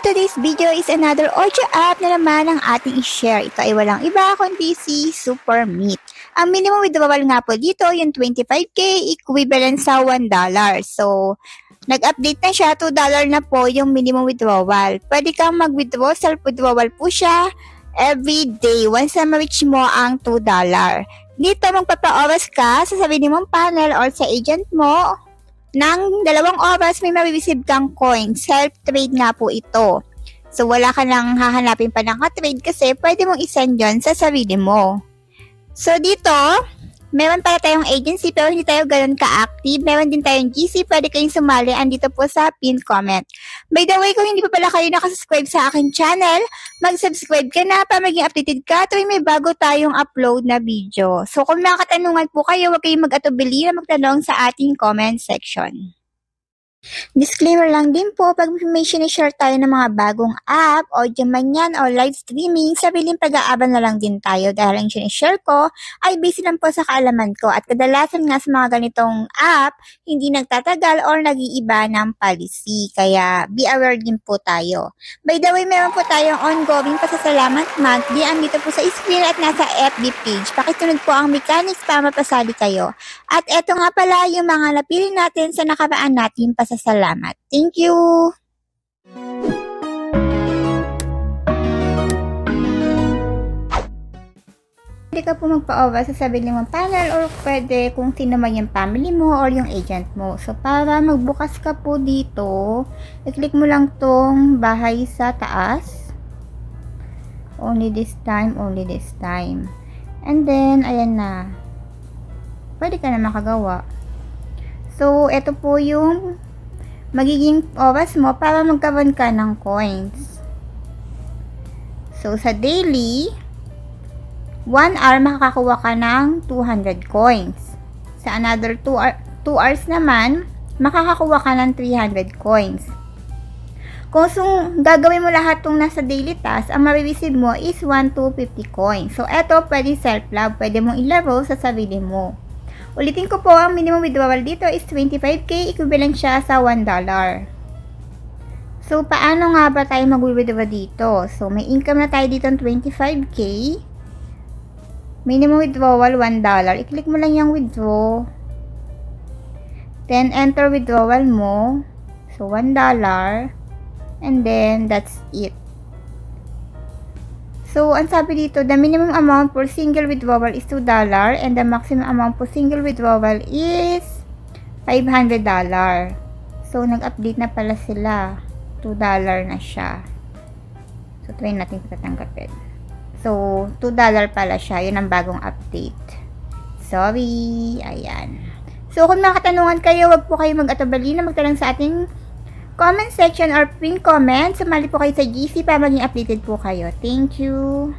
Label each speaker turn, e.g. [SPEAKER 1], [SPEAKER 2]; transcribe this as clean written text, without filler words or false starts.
[SPEAKER 1] today's video is another audio app na naman ang ating i-share. Ito ay walang iba kundi si SuperMeet. Ang minimum withdrawal nga po dito, yung 25k, equivalent sa $1. So, nag-update na siya, $2 na po yung minimum withdrawal. Pwede kang mag-withdraw, self-withdrawal po siya every day once na ma-reach mo ang $2. Dito, magpapa-oras ka sa sarili mong panel or sa agent mo. Nang 2 oras may ma-receive kang coin. Self-trade nga po ito. So, wala ka nang hahanapin pa ng ka-trade kasi pwede mong isend yun sa sarili mo. So, dito, meron pala tayong agency pero hindi tayo ganun ka-active. Meron din tayong GC, pwede kayong sumali. Andito po sa pinned comment. By the way, kung hindi pa pala kayo nakasubscribe sa aking channel, mag-subscribe ka na para maging updated ka tuwing may bago tayong upload na video. So, kung may katanungan po kayo, huwag kayong mag-atubili na magtanong sa ating comment section. Disclaimer lang din po, pag may sinishare tayo ng mga bagong app, audio man yan o live streaming, sabiling pag-aaban na lang din tayo dahil ang sinishare ko ay based lang po sa kaalaman ko at kadalasan nga sa mga ganitong app, hindi nagtatagal or nag-iiba ng policy. Kaya be aware din po tayo. By the way, meron po tayong ongoing pasasalamat monthly. Andito po sa screen at nasa FB page. Pakisunod po ang mechanics para mapasali kayo. At eto nga pala yung mga napili natin sa nakaraan natin pasasalamat. Thank you! Pwede ka po magpa-over sa sarili mong panel or pwede kung sino man yung family mo or yung agent mo. So, para magbukas ka po dito, i-click mo lang tong bahay sa taas. Only this time, only this time. And then, ayan na. Pwede ka na makagawa. So, ito po yung magiging oras mo para magkaroon ka ng coins. So, sa daily, 1 hour makakakuha ka ng 200 coins. Sa another 2 hours naman, makakakuha ka ng 300 coins. Kung gagawin mo lahat itong nasa daily task, ang ma-receive mo is 1 to 50 coins. So, eto pwede self-love. Pwede mong ilaro sa sarili mo. Ulitin ko po, ang minimum withdrawal dito is 25k, equivalent siya sa $1. So, paano nga ba tayo mag-withdraw dito? So, may income na tayo dito ng 25k. Minimum withdrawal, $1. I-click mo lang yung withdraw. Then, enter withdrawal mo. So, $1. And then, that's it. So, ang sabi dito, the minimum amount for single withdrawal is $2 and the maximum amount for single withdrawal is $500. So, nag-update na pala sila. $2 na siya. So, try natin tatanggapin. So, $2 pala siya. Yun ang bagong update. Sorry. Ayan. So, kung makatanungan kayo, wag po kayo mag-atubali na magtanong sa ating comment section or pin comment. Sumali po kayo sa GC para maging updated po kayo. Thank you.